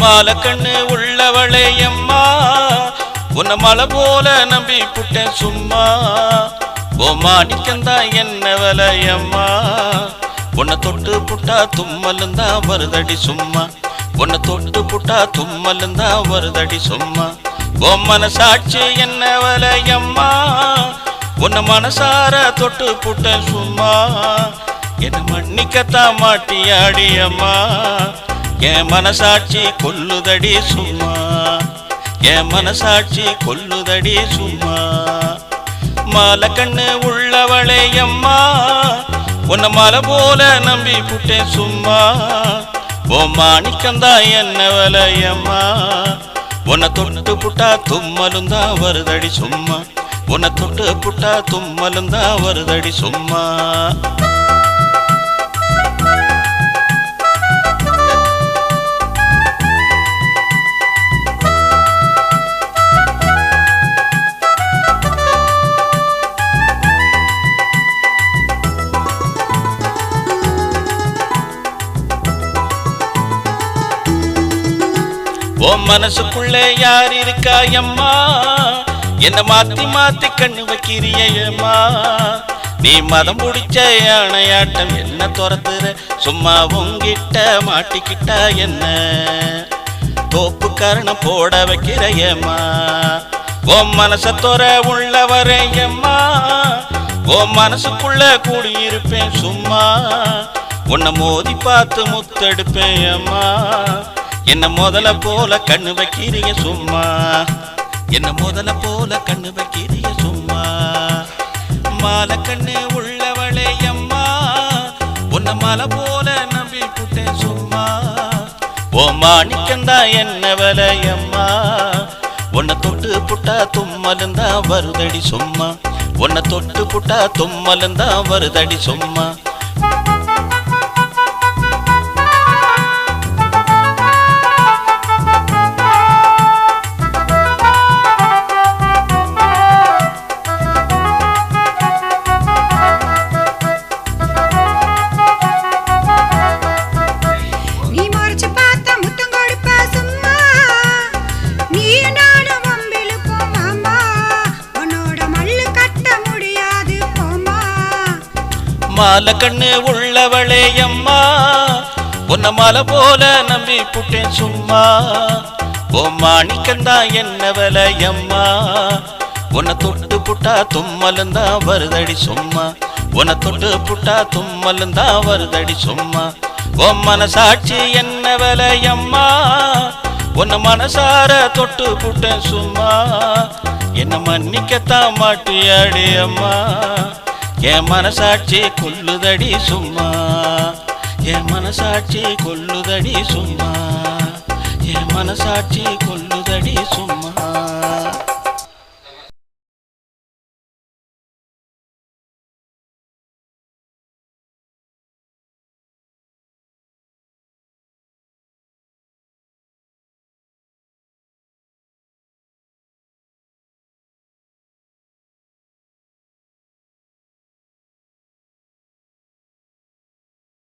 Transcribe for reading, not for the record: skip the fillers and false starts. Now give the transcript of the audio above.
மாலை கண்ணு உள்ளவளே அம்மா உன்னை மலை போல நம்பி புட்டேன் சும்மா ஓ மாணிக்கந்தா என்ன விலையம்மா உன்னை தொட்டு புட்டா தும்மலுந்தா வருதடி சும்மா உன்னை தொட்டு புட்டா தும்மலுந்தா வருதடி சும்மா ஓ மனசாட்சி என்ன விலையம்மா உன்னை மனசார தொட்டு புட்டேன் சும்மா என்ன மன்னிக்கத்தான் மாட்டியாடி அம்மா என் மனசாட்சி கொல்லுதடி சும்மா என் மனசாட்சி கொல்லுதடி சும்மா மாலை கண்ணு உள்ளவளே அம்மா உன்னை மலை போல நம்பி புட்டேன் சும்மா ஓ மாணிக்கந்தா என்ன விலையம்மா உன்னை தொட்டு புட்டா தும்மலுந்தா வருதடி சும்மா உன்னை தொட்டு புட்டா தும்மலுந்தா வருதடி சும்மா ஓ மனசுக்குள்ளே யார் இருக்கா அம்மா என்ன மாத்தி மாத்தி கண்ணு வைக்கிறியம்மா நீ மதம் பிடிச்ச யானையாட்டம் என்ன துரத்துற சும்மா உங்கிட்ட மாட்டிக்கிட்டா என்ன தோப்பு கரணம் போட வைக்கிறையம்மா ஓ மனச தொற உள்ள வரையம்மா ஓ மனசுக்குள்ள கூடியிருப்பேன் சும்மா உன்னை மோதி பார்த்து முத்தெடுப்பேன் அம்மா என்ன முதல போல கண்ணு வைக்கிறிய சும்மா என்ன முதல போல கண்ணு வைக்கிறிய சும்மா மாலை கண்ணு உள்ளவளே அம்மா உன்னை மலை போல நம்பி புட்டேன் சும்மா ஓ மாணிக்கந்தா என்ன விலையம்மா உன்னை தொட்டு புட்டா தும்மலுந்தா வருதடி சும்மா உன்னை தொட்டு புட்டா தும்மலுந்தா வருதடி சும்மா மாலை கண்ணு உள்ளவளே அம்மா உன்னை மலை போல நம்பி புட்டேன் சும்மா ஓ மாணிக்கந்தா என்ன விலையம்மா உன்னை தொட்டு புட்டா தும்மலுந்தா வருதடி சும்மா உன்னை தொட்டு புட்டா தும்மலுந்தா வருதடி சும்மா ஓ மனசாட்சி என்ன விலையம்மா உன்னை மனசார தொட்டு புட்டேன் சும்மா என்ன மன்னிக்கத்தான் மாட்டியாடி அம்மா என் மனசாட்சி கொல்லுதடி சும்மா என் மனசாட்சி கொல்லுதடி சும்மா என் மனசாட்சி கொல்லுதடி சும்மா